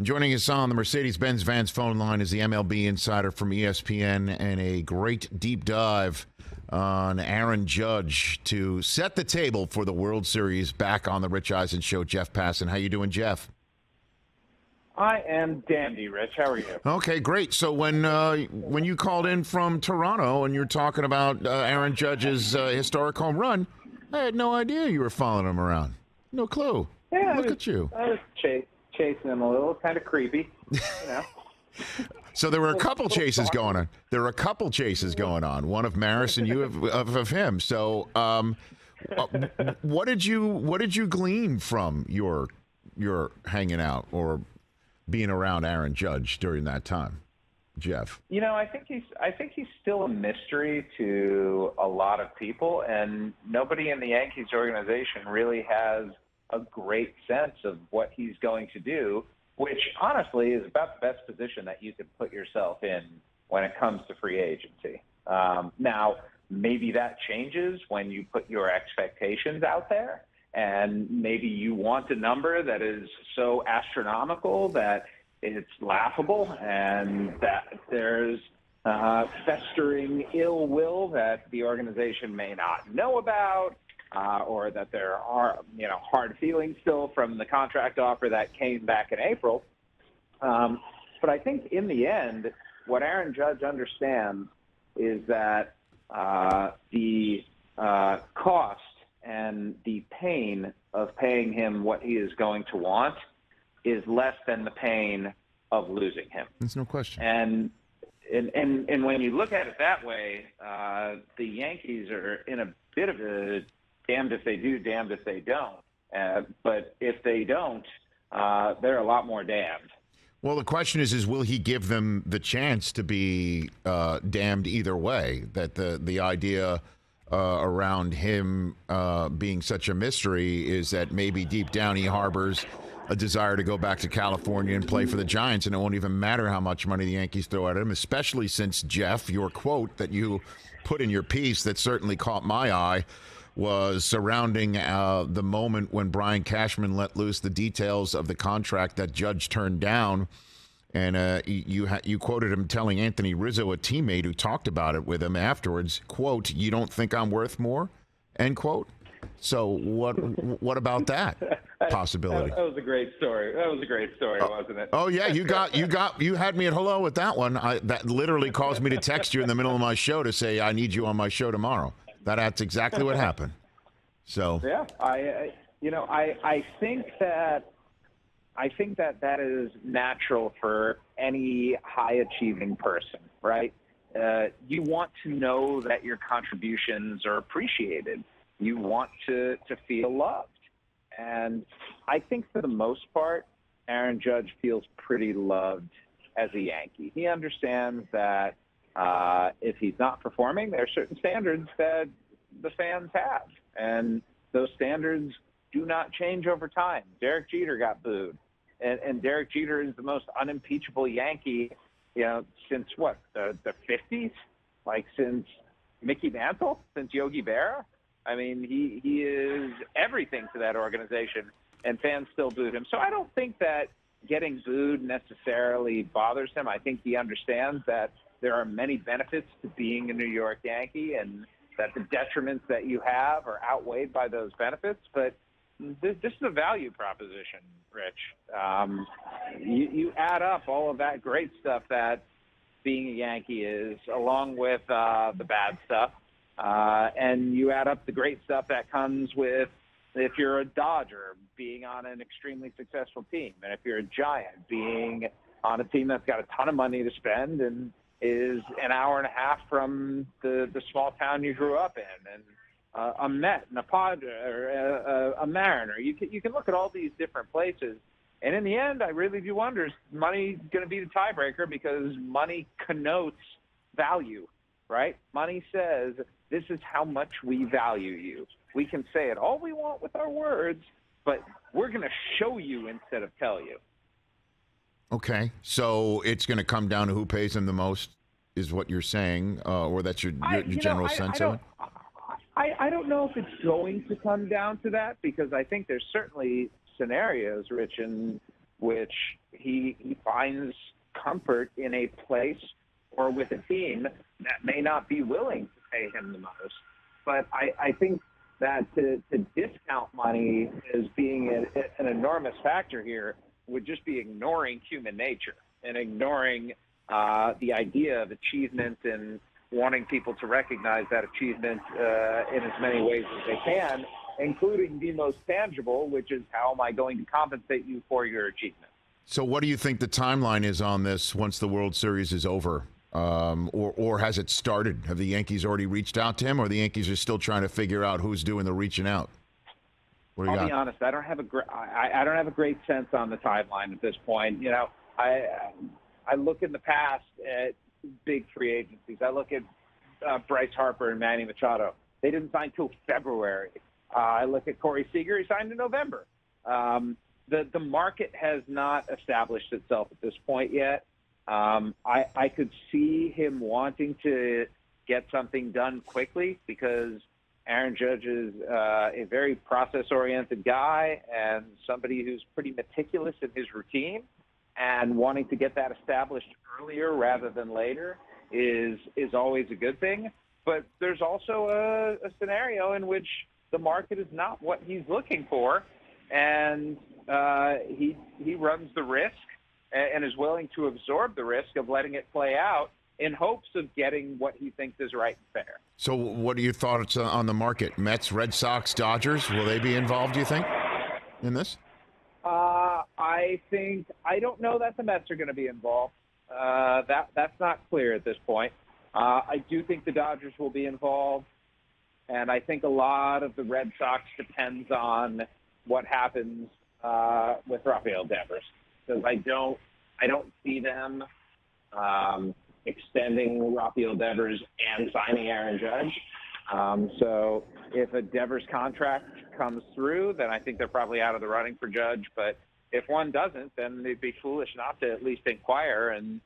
Joining us on the Mercedes-Benz Vans phone line is the MLB insider from ESPN and a great deep dive on Aaron Judge to set the table for the World Series back on the Rich Eisen Show. Jeff Passan. How you doing, Jeff? I am dandy, Rich. How are you? Okay, great. So when you called in from Toronto and you're talking about Aaron Judge's historic home run, I had no idea you were following him around. No clue. Yeah, Look at you. I was chasing him a little, kind of creepy, you know. So there were a couple chases going on. One of Maris and you of him. So what did you glean from your hanging out or being around Aaron Judge during that time, Jeff? You know, I think he's still a mystery to a lot of people, and nobody in the Yankees organization really has a great sense of what he's going to do, which honestly is about the best position that you could put yourself in when it comes to free agency. Now, maybe that changes when you put your expectations out there, and maybe you want a number that is so astronomical that it's laughable and that there's festering ill will that the organization may not know about, or that there are, hard feelings still from the contract offer that came back in April. But I think in the end, what Aaron Judge understands is that the cost and the pain of paying him what he is going to want is less than the pain of losing him. There's no question. And when you look at it that way, the Yankees are in a bit of a damned if they do, damned if they don't. But if they don't, they're a lot more damned. Well, the question is will he give them the chance to be damned either way? That the idea around him being such a mystery is that maybe deep down he harbors a desire to go back to California and play for the Giants, and it won't even matter how much money the Yankees throw at him, especially since, Jeff, your quote that you put in your piece that certainly caught my eye was surrounding the moment when Brian Cashman let loose the details of the contract that Judge turned down. And you quoted him telling Anthony Rizzo, a teammate who talked about it with him afterwards, quote, "You don't think I'm worth more?" End quote. So what about that possibility? That was a great story. Wasn't it? Oh yeah, you had me at hello with that one. That literally caused me to text you in the middle of my show to say I need you on my show tomorrow. That's exactly what happened. So yeah, I think that is natural for any high achieving person, right? You want to know that your contributions are appreciated. You want to feel loved. And I think for the most part, Aaron Judge feels pretty loved as a Yankee. He understands that if he's not performing, there are certain standards that the fans have. And those standards do not change over time. Derek Jeter got booed. And Derek Jeter is the most unimpeachable Yankee, since what, the 50s? Like since Mickey Mantle? Since Yogi Berra? I mean, he is everything to that organization, and fans still booed him. So I don't think that getting booed necessarily bothers him. I think he understands that there are many benefits to being a New York Yankee and that the detriments that you have are outweighed by those benefits. But this is a value proposition, Rich. You add up all of that great stuff that being a Yankee is, along with the bad stuff, and you add up the great stuff that comes with, if you're a Dodger, being on an extremely successful team, and if you're a Giant, being on a team that's got a ton of money to spend and is an hour and a half from the small town you grew up in, and a Met, and a Padre, or a Mariner. You can look at all these different places, and in the end, I really do wonder, is money going to be the tiebreaker? Because money connotes value, right? Money says, this is how much we value you. We can say it all we want with our words, but we're going to show you instead of tell you. Okay, so it's going to come down to who pays him the most, is what you're saying, or that's your general sense of it? I don't know if it's going to come down to that, because I think there's certainly scenarios, Rich, and which he finds comfort in a place or with a team that may not be willing to pay him the most. But I think that to discount money as being an enormous factor here would just be ignoring human nature and ignoring the idea of achievement and wanting people to recognize that achievement in as many ways as they can, including the most tangible, which is how am I going to compensate you for your achievement. So what do you think the timeline is on this once the World Series is over? Or has it started? Have the Yankees already reached out to him, or the Yankees are still trying to figure out who's doing the reaching out? I'll be honest, I don't have a great sense on the timeline at this point. You know, I look in the past at big free agencies. I look at Bryce Harper and Manny Machado. They didn't sign till February. I look at Corey Seager. He signed in November. The market has not established itself at this point yet. I could see him wanting to get something done quickly because Aaron Judge is a very process-oriented guy and somebody who's pretty meticulous in his routine, and wanting to get that established earlier rather than later is always a good thing. But there's also a scenario in which the market is not what he's looking for, and he runs the risk and is willing to absorb the risk of letting it play out in hopes of getting what he thinks is right and fair. So what are your thoughts on the market? Mets, Red Sox, Dodgers, will they be involved, do you think, in this? I don't know that the Mets are going to be involved. That's not clear at this point. I do think the Dodgers will be involved, and I think a lot of the Red Sox depends on what happens with Rafael Devers, because I don't see them extending Rafael Devers and signing Aaron Judge. So if a Devers contract comes through, then I think they're probably out of the running for Judge. But if one doesn't, then they'd be foolish not to at least inquire and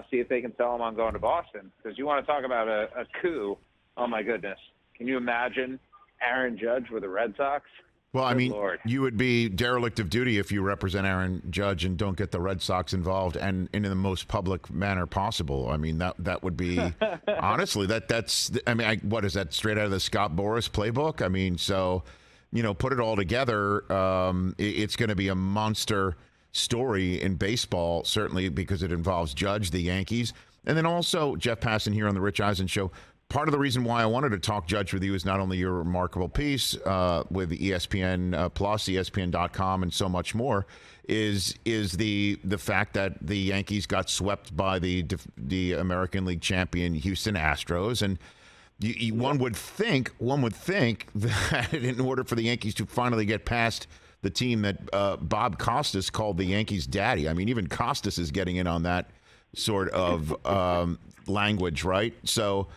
see if they can sell him on going to Boston. Because you want to talk about a coup, oh my goodness. Can you imagine Aaron Judge with the Red Sox? Well, I mean, Lord. You would be derelict of duty if you represent Aaron Judge and don't get the Red Sox involved and in the most public manner possible. I mean, that would be honestly that's. I mean, what is that straight out of the Scott Boras playbook? I mean, so put it all together. It's going to be a monster story in baseball, certainly because it involves Judge, the Yankees, and then also Jeff Passan here on the Rich Eisen Show. Part of the reason why I wanted to talk Judge with you is not only your remarkable piece with ESPN Plus, ESPN.com, and so much more, is the fact that the Yankees got swept by the American League champion Houston Astros, and one would think that in order for the Yankees to finally get past the team that Bob Costas called the Yankees' daddy. I mean, even Costas is getting in on that sort of language, right? So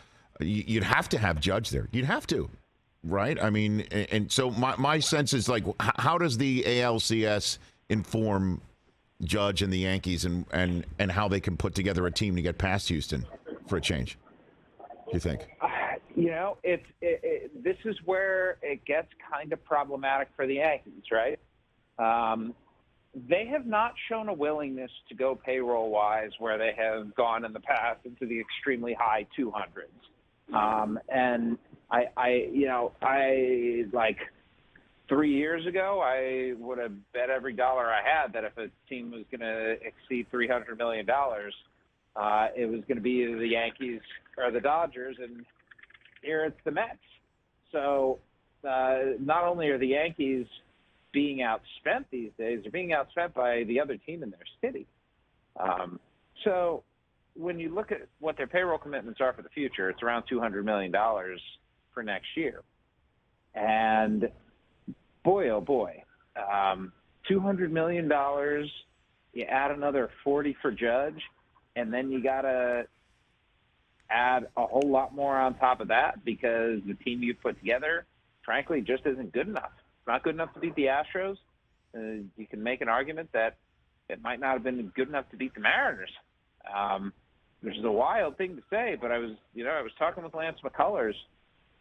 you'd have to have Judge there. You'd have to, right? I mean, and so my sense is, like, how does the ALCS inform Judge and the Yankees and how they can put together a team to get past Houston for a change, do you think? This is where it gets kind of problematic for the Yankees, right? They have not shown a willingness to go payroll-wise where they have gone in the past into the extremely high 200s. And I like 3 years ago, I would have bet every dollar I had that if a team was going to exceed $300 million, it was going to be either the Yankees or the Dodgers, and here it's the Mets. So not only are the Yankees being outspent these days, they're being outspent by the other team in their city. So when you look at what their payroll commitments are for the future, it's around $200 million for next year. And boy, oh boy, $200 million, you add another 40 for Judge, and then you got to add a whole lot more on top of that because the team you put together, frankly, just isn't good enough. It's not good enough to beat the Astros. You can make an argument that it might not have been good enough to beat the Mariners, which is a wild thing to say. But I was talking with Lance McCullers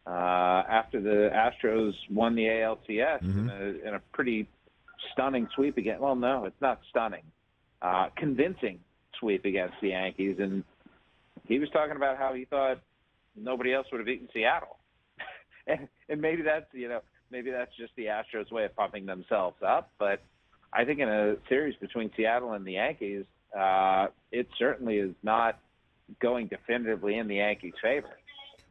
after the Astros won the ALCS in a pretty stunning sweep against. Well, no, it's not stunning. Convincing sweep against the Yankees, and he was talking about how he thought nobody else would have beaten Seattle, and maybe that's just the Astros' way of pumping themselves up. But I think in a series between Seattle and the Yankees, it certainly is not going definitively in the Yankees' favor.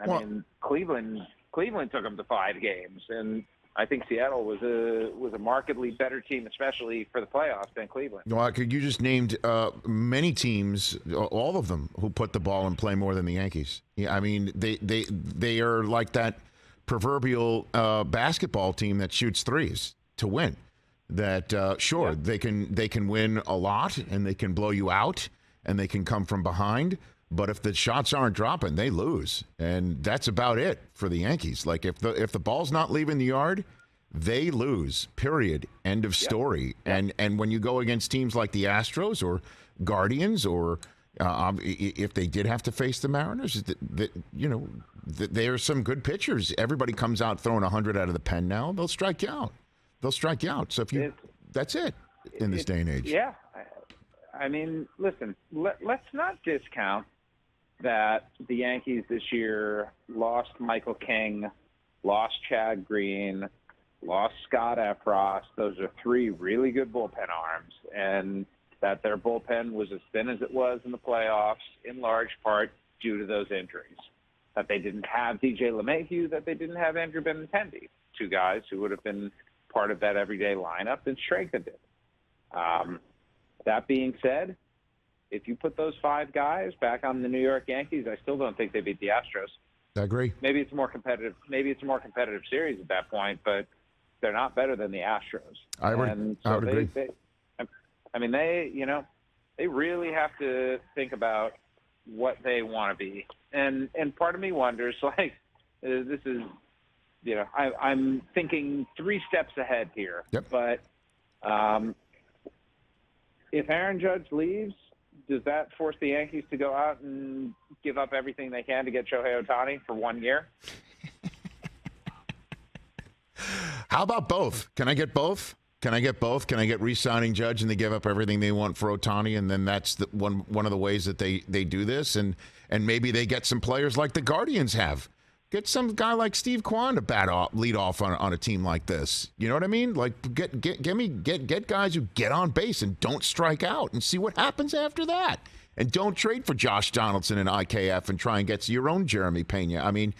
I mean, Cleveland took them to 5 games, and I think Seattle was a markedly better team, especially for the playoffs, than Cleveland. Well, you just named many teams, all of them, who put the ball in play more than the Yankees. Yeah, I mean, they are like that proverbial basketball team that shoots threes to win. That they can win a lot and they can blow you out and they can come from behind. But if the shots aren't dropping, they lose, and that's about it for the Yankees. Like if the ball's not leaving the yard, they lose. Period. End of story. Yep. And when you go against teams like the Astros or Guardians, or if they did have to face the Mariners, there are some good pitchers. Everybody comes out throwing 100 out of the pen now. They'll strike you out. So that's it in this day and age. Yeah. I mean, listen, let's not discount that the Yankees this year lost Michael King, lost Chad Green, lost Scott Efros. Those are 3 really good bullpen arms, and that their bullpen was as thin as it was in the playoffs in large part due to those injuries. That they didn't have DJ LeMahieu, that they didn't have Andrew Benintendi, 2 guys who would have been part of that everyday lineup and strengthened it. That being said, if you put those 5 guys back on the New York Yankees, I still don't think they beat the Astros. I agree. Maybe it's a more competitive series at that point, but they're not better than the Astros. I would agree. They really have to think about what they want to be. And part of me wonders, this is, I'm thinking 3 steps ahead here. Yep. But if Aaron Judge leaves, does that force the Yankees to go out and give up everything they can to get Shohei Ohtani for 1 year? How about both? Can I get both? Can I get re-signing Judge and they give up everything they want for Ohtani, and then that's the one of the ways that they do this, and maybe they get some players like the Guardians have. Get some guy like Steve Kwan to lead off on a team like this. You know what I mean? Like get guys who get on base and don't strike out, and see what happens after that. And don't trade for Josh Donaldson and IKF and try and get your own Jeremy Pena. I mean,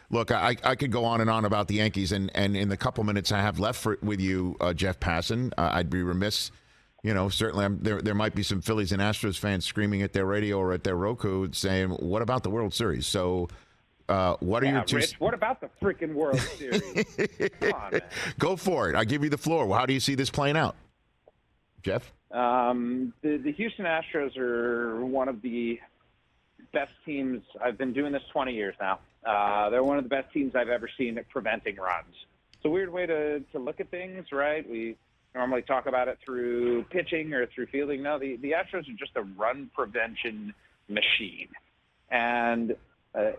look, I could go on and on about the Yankees, and in the couple minutes I have left with you, Jeff Passan, I'd be remiss. Certainly there might be some Phillies and Astros fans screaming at their radio or at their Roku saying, "What about the World Series?" So. What are your two? Rich, what about the freaking World Series? Come on, man. Go for it. I give you the floor. How do you see this playing out, Jeff? The Houston Astros are one of the best teams. I've been doing this 20 years now. They're one of the best teams I've ever seen at preventing runs. It's a weird way to look at things, right? We normally talk about it through pitching or through fielding. No, the Astros are just a run prevention machine. And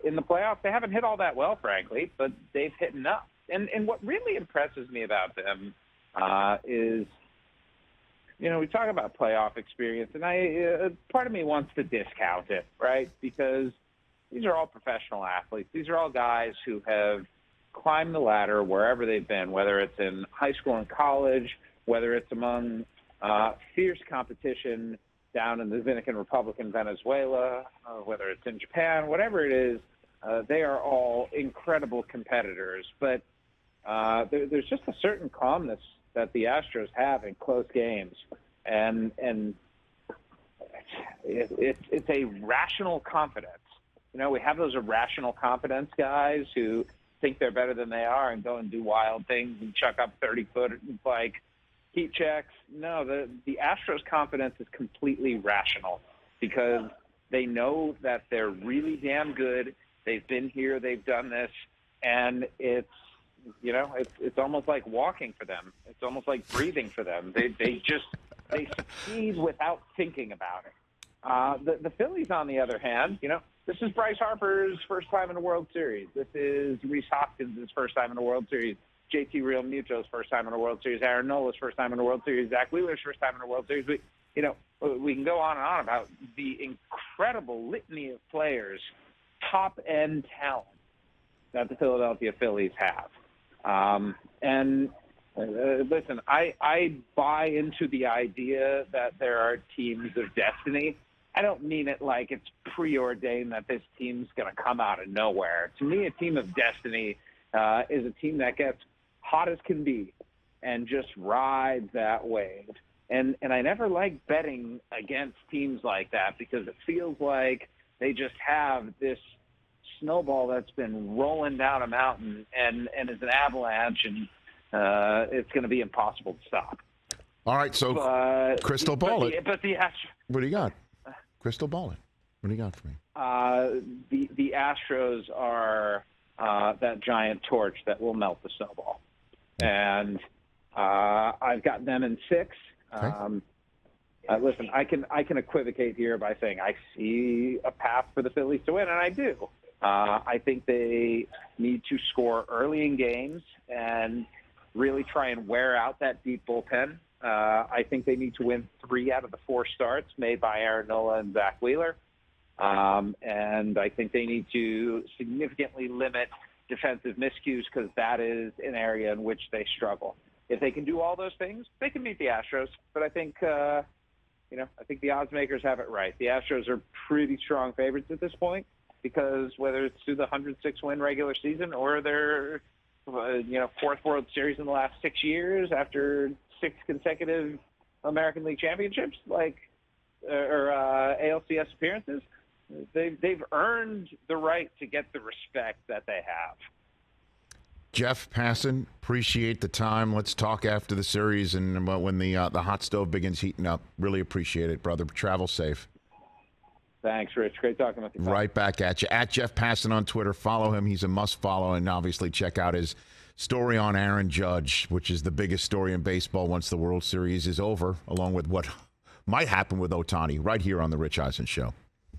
in the playoffs, they haven't hit all that well, frankly, but they've hit enough. And what really impresses me about them is, we talk about playoff experience, and part of me wants to discount it, right? Because these are all professional athletes. These are all guys who have climbed the ladder wherever they've been, whether it's in high school and college, whether it's among fierce competition down in the Dominican Republic in Venezuela, whether it's in Japan, whatever it is, they are all incredible competitors. But there's just a certain calmness that the Astros have in close games, and it's a rational confidence. We have those irrational confidence guys who think they're better than they are and go and do wild things and chuck up 30-foot heat checks. No, the Astros' confidence is completely rational because they know that they're really damn good. They've been here, they've done this, and it's almost like walking for them. It's almost like breathing for them. They succeed without thinking about it. The Phillies, on the other hand, this is Bryce Harper's first time in a World Series. This is Rhys Hoskins' first time in a World Series. JT Realmuto's first time in a World Series, Aaron Nola's first time in a World Series, Zach Wheeler's first time in a World Series. We can go on and on about the incredible litany of players, top-end talent that the Philadelphia Phillies have. Listen, I buy into the idea that there are teams of destiny. I don't mean it like it's preordained that this team's going to come out of nowhere. To me, a team of destiny is a team that gets hot as can be and just rides that wave. And I never like betting against teams like that because it feels like they just have this snowball that's been rolling down a mountain and is an avalanche, and it's going to be impossible to stop. All right, so crystal ball it. But the what do you got? Crystal ball it. What do you got for me? The Astros are that giant torch that will melt the snowball, and I've got them in 6. Okay. Listen, I can equivocate here by saying I see a path for the Phillies to win, and I do. I think they need to score early in games and really try and wear out that deep bullpen. I think they need to win 3 out of the 4 starts made by Aaron Nola and Zach Wheeler. And I think they need to significantly limit defensive miscues because that is an area in which they struggle. If they can do all those things, they can beat the Astros. But I think, I think the odds makers have it right. The Astros are pretty strong favorites at this point because whether it's through the 106-win regular season or their, 4th World Series in the last 6 years after 6 consecutive American League championships, or ALCS appearances, they've earned the right to get the respect that they have. Jeff Passan, appreciate the time. Let's talk after the series and when the hot stove begins heating up. Really appreciate it, brother. Travel safe. Thanks, Rich. Great talking with you. Right back at you. At Jeff Passan on Twitter. Follow him. He's a must follow. And obviously check out his story on Aaron Judge, which is the biggest story in baseball once the World Series is over, along with what might happen with Ohtani, right here on The Rich Eisen Show.